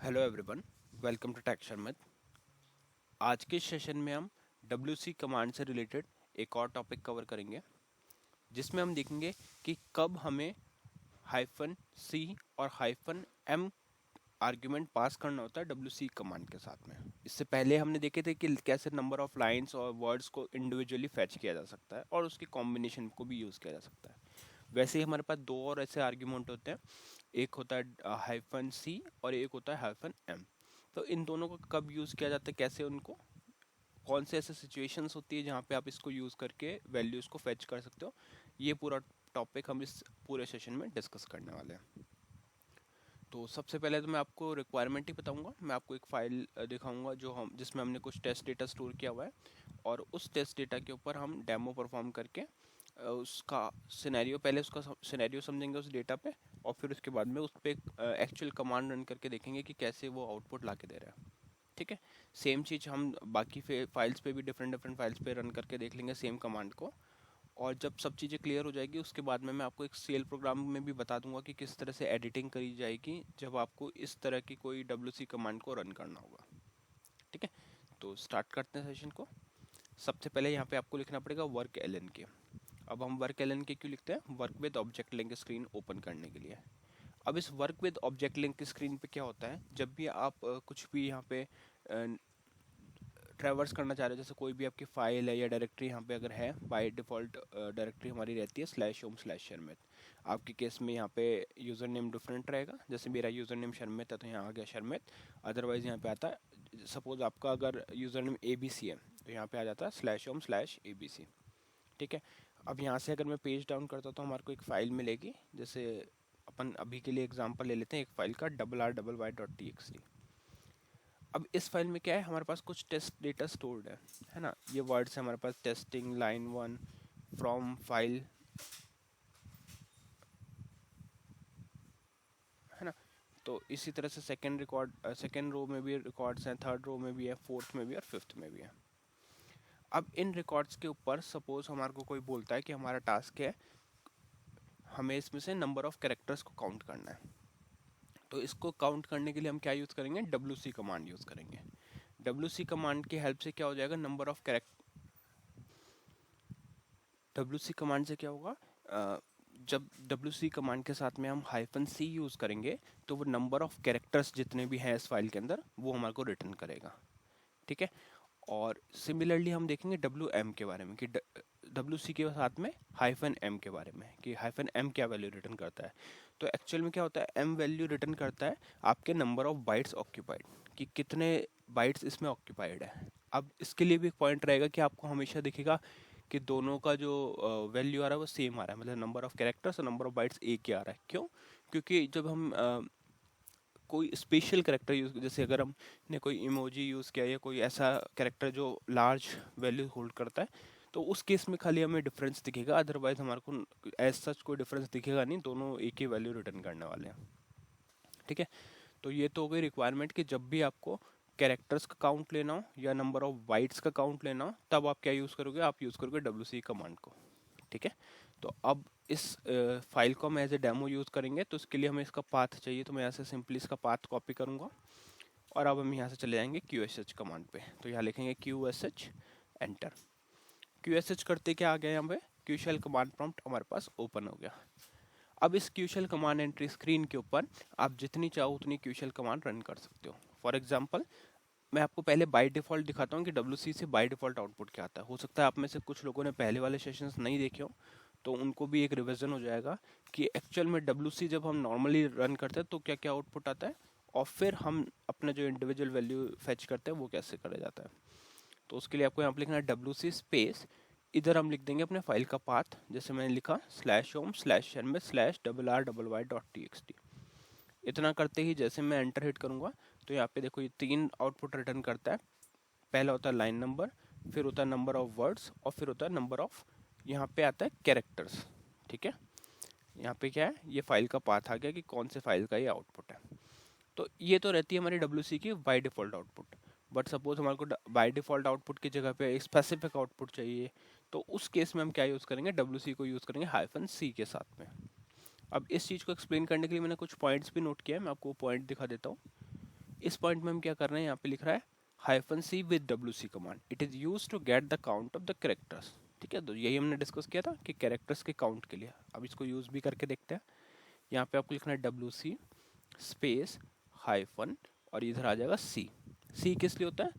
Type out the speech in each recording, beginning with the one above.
Hello everyone, welcome to tech Sharmit. आज के session में हम WC कमांड से रिलेटेड एक और टॉपिक कवर करेंगे, जिसमें हम देखेंगे कि कब हमें -C और -M आर्ग्यूमेंट पास करना होता है WC कमांड के साथ में। इससे पहले हमने देखे थे कि कैसे नंबर ऑफ लाइंस और वर्ड्स को इंडिविजुअली फैच किया जा सकता है और उसकी कॉम्बिनेशन को भी यूज़ किया जा सकता है। वैसे ही हमारे पास दो और ऐसे आर्ग्यूमेंट होते हैं, एक होता है -C और एक होता है -M। तो इन दोनों को कब यूज़ किया जाता है, कैसे उनको, कौन से ऐसे सिचुएशंस होती है जहाँ पे आप इसको यूज़ करके वैल्यूज़ को फेच कर सकते हो, ये पूरा टॉपिक हम इस पूरे सेशन में डिस्कस करने वाले हैं। तो सबसे पहले तो मैं आपको रिक्वायरमेंट ही बताऊंगा। मैं आपको एक फ़ाइल दिखाऊंगा जिसमें हमने कुछ टेस्ट डेटा स्टोर किया हुआ है, और उस टेस्ट डेटा के ऊपर हम डेमो परफॉर्म करके उसका सिनेरियो, पहले उसका सिनेरियो समझेंगे उस डेटा पे, और फिर उसके बाद में उस पर एक्चुअल कमांड रन करके देखेंगे कि कैसे वो आउटपुट ला के दे रहा है। ठीक है। सेम चीज़ हम बाकी फाइल्स पे भी डिफरेंट डिफरेंट फाइल्स पे रन करके देख लेंगे सेम कमांड को। और जब सब चीज़ें क्लियर हो जाएगी, उसके बाद में मैं आपको एक सेल प्रोग्राम में भी बता दूंगा कि किस तरह से एडिटिंग करी जाएगी जब आपको इस तरह की कोई WC कमांड को रन करना होगा। ठीक है, तो स्टार्ट करते हैं सेशन को। सबसे पहले यहाँ पे आपको लिखना पड़ेगा वर्क एलएन के। अब हम वर्क एलएन के क्यों लिखते हैं? Work with object link screen open करने के लिए। अब इस work with object link screen पे क्या होता है, जब भी आप कुछ भी यहाँ पे ट्रैवर्स करना चाह रहे हो, जैसे कोई भी आपकी फाइल है या डायरेक्टरी यहाँ पे अगर है, बाय डिफ़ॉल्ट डायरेक्टरी हमारी रहती है /home/शर्मित। आपके केस में यहाँ पे यूज़र नेम डिफरेंट रहेगा, जैसे मेरा यूज़र नेम शर्मित है तो यहाँ आ गया शर्मित। अदरवाइज़ यहाँ पे आता है, सपोज आपका अगर यूज़र नेम ABC है तो यहाँ पे आ जाता है /home/ABC। ठीक है। अब यहाँ से अगर मैं पेज डाउन करता हूँ तो हमारे को एक फ़ाइल मिलेगी, जैसे अपन अभी के लिए एग्जांपल ले लेते हैं एक फ़ाइल का RRY.txt। अब इस फाइल में क्या है, हमारे पास कुछ टेस्ट डेटा स्टोर्ड है ना। ये वर्ड्स है हमारे पास, टेस्टिंग, line1, फ्रॉम फाइल, है ना। तो इसी तरह से सेकेंड रो में भी रिकॉर्ड्स हैं, थर्ड रो में भी है, फोर्थ में भी और फिफ्थ में भी है। अब इन रिकॉर्ड्स के ऊपर सपोज हमारे को कोई बोलता है कि हमारा टास्क है, हमें इसमें से नंबर ऑफ कैरेक्टर्स को काउंट करना है। तो इसको काउंट करने के लिए हम क्या यूज़ करेंगे? WC कमांड यूज़ करेंगे। WC कमांड की हेल्प से क्या हो जाएगा, नंबर ऑफ WC कमांड से क्या होगा, जब WC कमांड के साथ में हम -C यूज़ करेंगे तो वो नंबर ऑफ कैरेक्टर्स जितने भी हैं इस फाइल के अंदर वो हमारे को रिटर्न करेगा। ठीक है। और सिमिलरली हम देखेंगे WM के बारे में कि WC के साथ में -M के बारे में कि -M क्या वैल्यू रिटर्न करता है। तो एक्चुअल में क्या होता है, M वैल्यू रिटर्न करता है आपके नंबर ऑफ बाइट्स ऑक्यूपाइड, कि कितने बाइट्स इसमें ऑक्यूपाइड है। अब इसके लिए भी एक पॉइंट रहेगा कि आपको हमेशा दिखेगा कि दोनों का जो वैल्यू आ रहा है वो सेम आ रहा है, मतलब नंबर ऑफ कैरेक्टर्स और नंबर ऑफ बाइट्स एक ही आ रहा है। क्यों? क्योंकि जब हम कोई स्पेशल कैरेक्टर यूज़, जैसे अगर हमने कोई इमोजी यूज़ किया या कोई ऐसा कैरेक्टर जो लार्ज वैल्यू होल्ड करता है, तो उस केस में खाली हमें डिफरेंस दिखेगा, अदरवाइज हमारे को एज सच कोई डिफरेंस दिखेगा नहीं, दोनों एक ही वैल्यू रिटर्न करने वाले हैं। ठीक है। तो ये तो हो गई रिक्वायरमेंट कि जब भी आपको कैरेक्टर्स का काउंट लेना हो या नंबर ऑफ बाइट्स का काउंट लेना हो, तब आप क्या यूज़ करोगे? आप यूज़ करोगे WC कमांड को। ठीक है। तो अब इस फाइल को हम एज ए डेमो यूज़ करेंगे, तो इसके लिए हमें इसका पाथ चाहिए। तो मैं यहाँ से सिंपली इसका पाथ कॉपी करूँगा, और अब हम यहाँ से चले जाएंगे QSH कमांड पे। तो यहाँ लिखेंगे QSH, एंटर। QSH करते क्या आ गया यहाँ पे, क्यू शेल कमांड प्रॉम्प्ट हमारे पास ओपन हो गया। अब इस Q shell command entry screen के ऊपर आप जितनी चाहो उतनी क्यू शेल कमांड रन कर सकते हो। फॉर एग्जाम्पल, मैं आपको पहले बाय डिफ़ॉल्ट दिखाता हूँ कि WC से बाय डिफ़ॉल्ट आउटपुट क्या आता है। हो सकता है आप में से कुछ लोगों ने पहले वाले सेशंस नहीं देखे हो, तो उनको भी एक रिवीजन हो जाएगा कि एक्चुअल में WC जब हम नॉर्मली रन करते हैं तो क्या क्या आउटपुट आता है, और फिर हम अपना जो इंडिविजुअल वैल्यू फेच करते हैं वो कैसे करा जाता है। तो उसके लिए आपको यहाँ पर लिखना है WC स्पेस, इधर हम लिख देंगे अपने फाइल का पाथ, जैसे मैंने लिखा /home/sharmit/rry.txt। इतना करते ही जैसे मैं एंटर हिट करूँगा तो यहाँ पे देखो ये 3 आउटपुट रिटर्न करता है। पहला होता है लाइन नंबर, फिर होता है नंबर ऑफ वर्ड्स, और फिर होता है नंबर ऑफ, यहाँ पे आता है कैरेक्टर्स। ठीक है। यहाँ पे क्या है, ये फाइल का पाथ आ गया कि कौन से फाइल का ये आउटपुट है। तो ये तो रहती है हमारी WC की by default output. But suppose हमारे को बाय डिफ़ॉल्ट आउटपुट की जगह पे एक स्पेसिफिक आउटपुट चाहिए, तो उस केस में हम क्या यूज़ करेंगे? WC को यूज़ करेंगे -C के साथ में। अब इस चीज़ को एक्सप्लेन करने के लिए मैंने कुछ पॉइंट्स भी नोट किया है, मैं आपको पॉइंट दिखा देता हूँ। इस पॉइंट में हम क्या कर रहे हैं, यहाँ पे लिख रहा है -c with wc command, it is use to get the count of the characters. ठीक है, तो यही हमने डिस्कस किया था कि कैरेक्टर्स के काउंट के लिए। अब इसको यूज भी करके देखते हैं। यहाँ पे आपको लिखना है wc स्पेस हाइफन और इधर आ जाएगा c। c किस लिए होता है,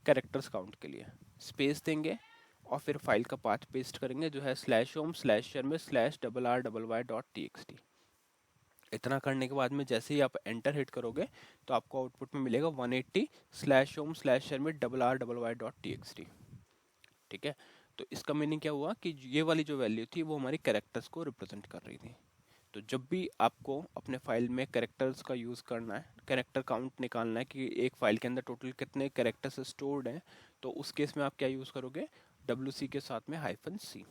कैरेक्टर्स काउंट के लिए। स्पेस देंगे और फिर फाइल का पाथ पेस्ट करेंगे जो है /home/share में /rrY.txt। इतना करने के बाद में जैसे ही आप एंटर हिट करोगे तो आपको आउटपुट में मिलेगा 180/home/share में $rrY.txt। ठीक है, तो इसका मीनिंग क्या हुआ कि ये वाली जो वैल्यू थी वो हमारी कैरेक्टर्स को रिप्रेजेंट कर रही थी। तो जब भी आपको अपने फाइल में कैरेक्टर्स का यूज़ करना है, कैरेक्टर काउंट निकालना है कि एक फाइल के अंदर टोटल कितने कैरेक्टर्स स्टोर्ड हैं, तो उस केस में आप क्या यूज़ करोगे, wc के साथ में -c।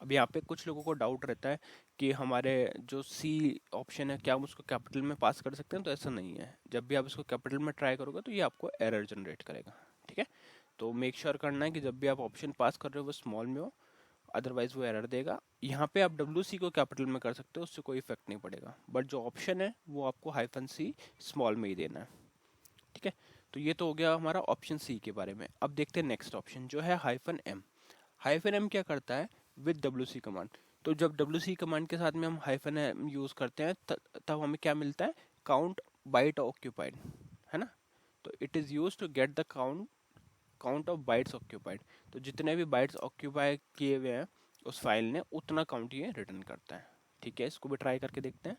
अब यहाँ पे कुछ लोगों को डाउट रहता है कि हमारे जो C ऑप्शन है क्या हम उसको कैपिटल में पास कर सकते हैं, तो ऐसा नहीं है। जब भी आप इसको कैपिटल में ट्राई करोगे तो ये आपको एरर जनरेट करेगा। ठीक है, तो मेक श्योर करना है कि जब भी आप ऑप्शन पास कर रहे हो वो स्मॉल में हो, अदरवाइज वो एरर देगा। यहाँ पे आप WC को कैपिटल में कर सकते हो, उससे कोई इफेक्ट नहीं पड़ेगा, बट जो ऑप्शन है वो आपको -c स्मॉल में ही देना है। ठीक है, तो ये तो हो गया हमारा ऑप्शन C के बारे में। अब देखते हैं नेक्स्ट ऑप्शन जो है -m। -m क्या करता है, विद wc कमांड। तो जब wc कमांड के साथ में हम -m यूज करते हैं तब हमें क्या मिलता है, काउंट बाइट ऑक्यूपाइड, है ना। तो it is use to get the count of bytes occupied. तो जितने भी बाइट्स ऑक्यूपाई किए हुए हैं उस फाइल ने, उतना काउंट ये रिटर्न करता है। ठीक है, इसको भी ट्राई करके देखते हैं।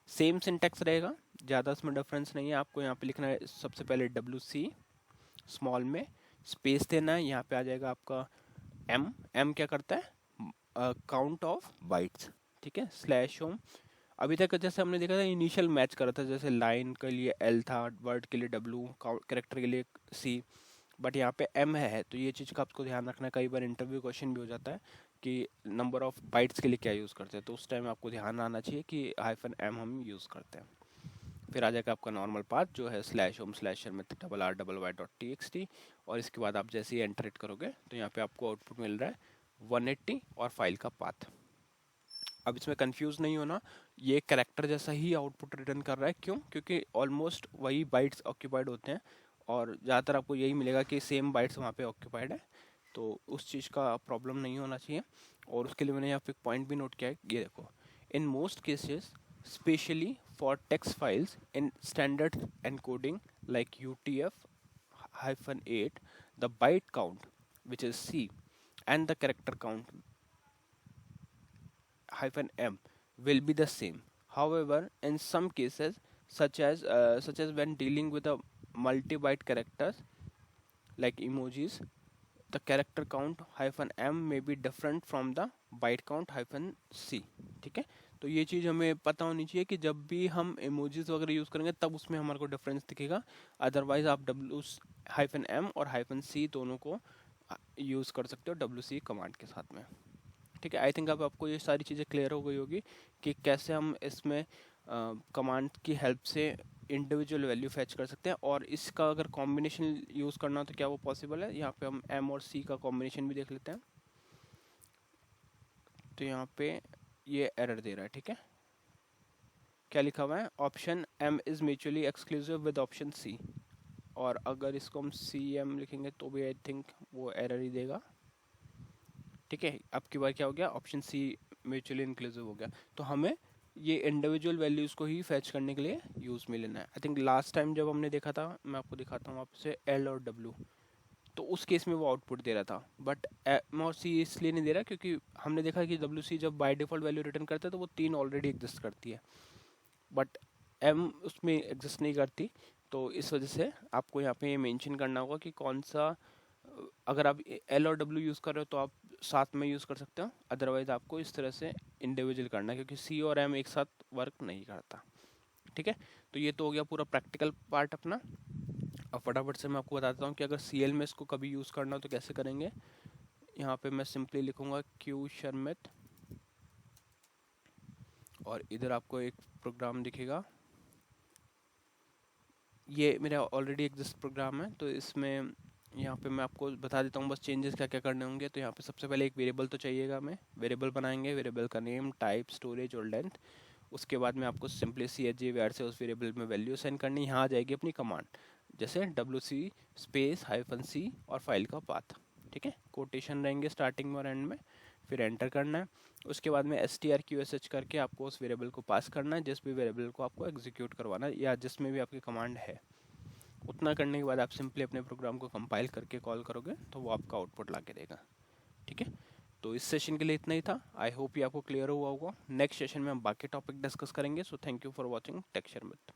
सेम सिंटेक्स रहेगा, ज़्यादा इसमें डिफरेंस नहीं है। आपको यहाँ पे लिखना है सबसे पहले wc स्मॉल में स्पेस देना है, यहाँ पे आ जाएगा आपका m क्या करता है, काउंट ऑफ बाइट्स। ठीक है, /home। अभी तक जैसे हमने देखा था इनिशियल मैच कर रहा था, जैसे लाइन के लिए L था, वर्ड के लिए W, कैरेक्टर के लिए C, बट यहाँ पे M है। तो ये चीज़ का आपको ध्यान रखना है, कई बार इंटरव्यू क्वेश्चन भी हो जाता है कि नंबर ऑफ बाइट्स के लिए क्या यूज़ करते हैं, तो उस टाइम आपको ध्यान आना चाहिए कि -m हम यूज़ करते हैं। फिर आ जाएगा आपका नॉर्मल पाथ जो है /home/share में $rrY.txt, और इसके बाद आप जैसे ही एंटर इट करोगे तो यहाँ पे आपको आउटपुट मिल रहा है 180 और फाइल का पाथ। अब इसमें कंफ्यूज नहीं होना, ये कैरेक्टर जैसा ही आउटपुट रिटर्न कर रहा है। क्यों, क्योंकि ऑलमोस्ट वही बाइट्स ऑक्यूपाइड होते हैं और ज़्यादातर आपको यही मिलेगा कि सेम बाइट्स वहाँ पे ऑक्यूपाइड है, तो उस चीज़ का प्रॉब्लम नहीं होना चाहिए। और उसके लिए मैंने यहाँ पे एक पॉइंट भी नोट किया है, ये देखो, in most cases specially for text files in standard encoding like UTF-8, the byte count, which is C, and the character count -m will be the same. However, in some cases, such as when dealing with a multi-byte characters like emojis, the character count -m may be different from the byte count -c। ठीक है, तो ये चीज़ हमें पता होनी चाहिए कि जब भी हम इमोजीज वगैरह यूज़ करेंगे तब उसमें हमारे को डिफरेंस दिखेगा। अदरवाइज आप -m और -c दोनों को यूज़ कर सकते हो WC कमांड के साथ में। ठीक है, आई थिंक अब आपको ये सारी चीज़ें क्लियर हो गई होगी कि कैसे हम इसमें कमांड की हेल्प से इंडिविजुअल वैल्यू फैच कर सकते हैं। और इसका अगर कॉम्बिनेशन यूज़ करना हो तो क्या वो पॉसिबल है। यहाँ पे हम m और c का कॉम्बिनेशन भी देख लेते हैं। तो यहाँ पे ये एरर दे रहा है। ठीक है, क्या लिखा हुआ है, option m is mutually exclusive with option c। और अगर इसको हम CM लिखेंगे तो भी आई थिंक वो एरर ही देगा। ठीक है, अब की बार क्या हो गया, ऑप्शन C म्यूचुअली इंक्लूसिव हो गया। तो हमें ये इंडिविजुअल वैल्यूज़ को ही फैच करने के लिए यूज़ में लेना है। आई थिंक लास्ट टाइम जब हमने देखा था, मैं आपको दिखाता हूँ आपसे, L और W, तो उस केस में वो आउटपुट दे रहा था, बट M और C इसलिए नहीं दे रहा क्योंकि हमने देखा कि WC जब बाय डिफ़ॉल्ट वैल्यू रिटर्न करता है तो वो 3 ऑलरेडी एग्जिस्ट करती है, बट M उसमें एग्जिस्ट नहीं करती। तो इस वजह से आपको यहाँ पे ये मेंशन करना होगा कि कौन सा, अगर आप L और W यूज़ कर रहे हो तो आप साथ में यूज़ कर सकते हो, अदरवाइज आपको इस तरह से इंडिविजुअल करना है क्योंकि C और M एक साथ वर्क नहीं करता। ठीक है, तो ये तो हो गया पूरा प्रैक्टिकल पार्ट अपना। अब फटाफट से मैं आपको बताता हूँ कि अगर CL में इसको कभी यूज़ करना हो तो कैसे करेंगे। यहाँ पे मैं सिंपली लिखूँगा Q शर्मित, और इधर आपको एक प्रोग्राम दिखेगा, ये मेरा ऑलरेडी एग्जिस्ट प्रोग्राम है। तो इसमें यहाँ पे मैं आपको बता देता हूँ बस चेंजेस क्या क्या करने होंगे। तो यहाँ पे सबसे पहले एक वेरिएबल तो चाहिएगा, हमें वेरिएबल बनाएंगे, वेरिएबल का नेम, टाइप, स्टोरेज और लेंथ। उसके बाद में आपको सिंपली CHG से उस वेरिएबल में वैल्यू सेंड करनी, यहाँ आ जाएगी अपनी कमांड, जैसे WC स्पेस -C और फाइल का पाथ, ठीक है, कोटेशन रहेंगे स्टार्टिंग में और एंड में, फिर एंटर करना है। उसके बाद में strqsh करके आपको उस वेरिएबल को पास करना है, जिस भी वेरिएबल को आपको एग्जीक्यूट करवाना है या जिसमें भी आपकी कमांड है। उतना करने के बाद आप सिंपली अपने प्रोग्राम को कंपाइल करके कॉल करोगे तो वो आपका आउटपुट ला के देगा, ठीक है। तो इस सेशन के लिए इतना ही था। आई होप ये आपको क्लियर हुआ होगा। नेक्स्ट सेशन में हम बाकी टॉपिक डिस्कस करेंगे। So thank you for watching tech share with.